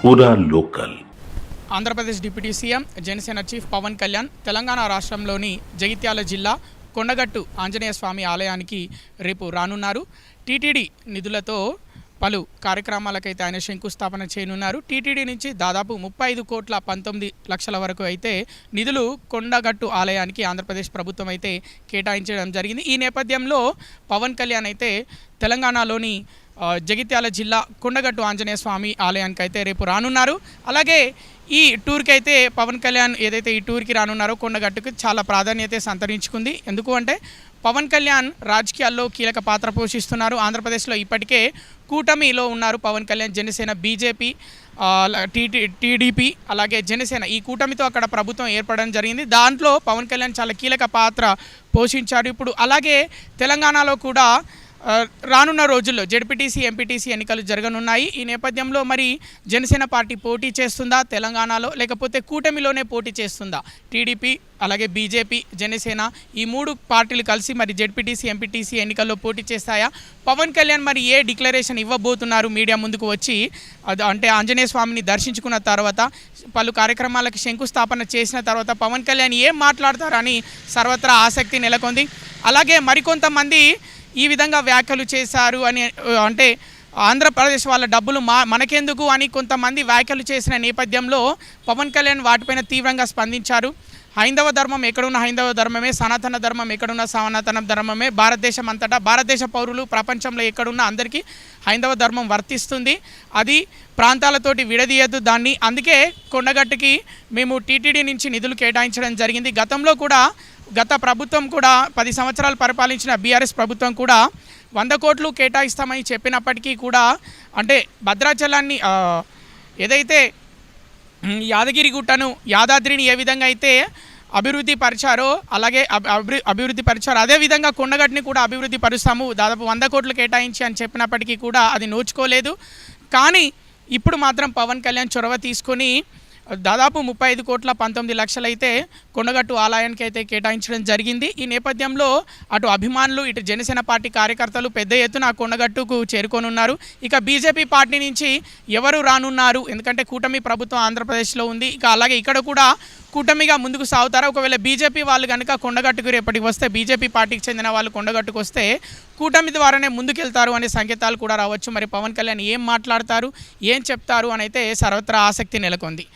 పూరా local. Andhra Pradesh deputy CM Janasena chief Pawan Kalyan Telangana రాష్ట్రంలోని జగిత్యాల జిల్లా కొండగట్టు ఆంజనేయ స్వామి ఆలయానికి రేపు రానున్నారు. టీటీడీ నిధులతో పలు కార్యక్రమాలకైతే ఆయన శంకుస్థాపన చేయనున్నారు. టీటీడీ నుంచి దాదాపు 35,19,00,000 వరకు అయితే నిధులు కొండగట్టు ఆలయానికి ఆంధ్రప్రదేశ్ ప్రభుత్వం అయితే కేటాయించడం జరిగింది. ఈ నేపథ్యంలో పవన్ కళ్యాణ్ అయితే తెలంగాణలోని జగిత్యాల జిల్లా కొండగట్టు ఆంజనేయ స్వామి ఆలయానికి అయితే రేపు రానున్నారు. అలాగే ఈ టూర్కి అయితే పవన్ కళ్యాణ్ ఏదైతే ఈ టూర్కి రానున్నారో కొండగట్టుకు చాలా ప్రాధాన్యత సంతరించుకుంది. ఎందుకు అంటే పవన్ కళ్యాణ్ రాజకీయాల్లో కీలక పాత్ర పోషిస్తున్నారు. ఆంధ్రప్రదేశ్లో ఇప్పటికే కూటమిలో ఉన్నారు పవన్ కళ్యాణ్, జనసేన, బీజేపీ, టీడీపీ అలాగే జనసేన ఈ కూటమితో అక్కడ ప్రభుత్వం ఏర్పడడం జరిగింది. దాంట్లో పవన్ కళ్యాణ్ చాలా కీలక పాత్ర పోషించారు. ఇప్పుడు అలాగే తెలంగాణలో కూడా రానున్న రోజుల్లో జెడ్పీటీసీ, ఎంపీటీసీ ఎన్నికలు జరగనున్నాయి. ఈ నేపథ్యంలో మరి జనసేన పార్టీ పోటీ చేస్తుందా తెలంగాణలో, లేకపోతే కూటమిలోనే పోటీ చేస్తుందా? టీడీపీ అలాగే బీజేపీ, జనసేన ఈ మూడు పార్టీలు కలిసి మరి జెడ్పీటీసీ, ఎంపీటీసీ ఎన్నికల్లో పోటీ చేస్తాయా? పవన్ కళ్యాణ్ మరి ఏ డిక్లరేషన్ ఇవ్వబోతున్నారు మీడియా ముందుకు వచ్చి? అంటే ఆంజనేయ స్వామిని దర్శించుకున్న తర్వాత పలు కార్యక్రమాలకు శంకుస్థాపన చేసిన తర్వాత పవన్ కళ్యాణ్ ఏం మాట్లాడతారని సర్వత్రా ఆసక్తి నెలకొంది. అలాగే మరికొంతమంది ఈ విధంగా వ్యాఖ్యలు చేశారు అని, అంటే ఆంధ్రప్రదేశ్ వాళ్ళ డబ్బులు మనకెందుకు అని కొంతమంది వ్యాఖ్యలు చేసిన నేపథ్యంలో పవన్ కళ్యాణ్ వాటిపైన తీవ్రంగా స్పందించారు. హైందవ ధర్మం ఎక్కడున్న హైందవ ధర్మమే, సనాతన ధర్మం ఎక్కడున్న సనాతన ధర్మమే, భారతదేశం అంతటా భారతదేశ పౌరులు ప్రపంచంలో ఎక్కడున్న అందరికీ హైందవ ధర్మం వర్తిస్తుంది, అది ప్రాంతాలతోటి విడదీయద్దు దాన్ని. అందుకే కొండగట్టుకి మేము టీటీడీ నుంచి నిధులు కేటాయించడం జరిగింది. గతంలో కూడా గత ప్రభుత్వం కూడా 10 సంవత్సరాలు పరిపాలించిన బీఆర్ఎస్ ప్రభుత్వం కూడా 100 కోట్లు కేటాయిస్తామని చెప్పినప్పటికీ కూడా, అంటే భద్రాచలాన్ని ఏదైతే యాదగిరిగుట్టను, యాదాద్రిని ఏ విధంగా అయితే అభివృద్ధి పరిచారో అలాగే అభివృద్ధి పరిచారు, అదేవిధంగా కొండగట్టుని కూడా అభివృద్ధి పరుస్తాము దాదాపు 100 కోట్లు కేటాయించి అని చెప్పినప్పటికీ కూడా అది నోచుకోలేదు. కానీ ఇప్పుడు మాత్రం పవన్ కళ్యాణ్ చొరవ తీసుకొని దాదాపు 35,19,00,000 అయితే కొండగట్టు ఆలయానికి అయితే కేటాయించడం జరిగింది. ఈ నేపథ్యంలో అటు అభిమానులు, ఇటు జనసేన పార్టీ కార్యకర్తలు పెద్ద ఎత్తున కొండగట్టుకు చేరుకోనున్నారు. ఇక బీజేపీ పార్టీ నుంచి ఎవరు రానున్నారు? ఎందుకంటే కూటమి ప్రభుత్వం ఆంధ్రప్రదేశ్లో ఉంది. ఇక అలాగే ఇక్కడ కూడా కూటమిగా ముందుకు సాగుతారా? ఒకవేళ బీజేపీ వాళ్ళు కనుక కొండగట్టుకు రేపటికి వస్తే, బీజేపీ పార్టీకి చెందిన వాళ్ళు కొండగట్టుకు వస్తే కూటమి ద్వారానే ముందుకెళ్తారు అనే సంకేతాలు కూడా రావచ్చు. మరి పవన్ కళ్యాణ్ ఏం మాట్లాడతారు, ఏం చెప్తారు అని అయితే సర్వత్రా ఆసక్తి నెలకొంది.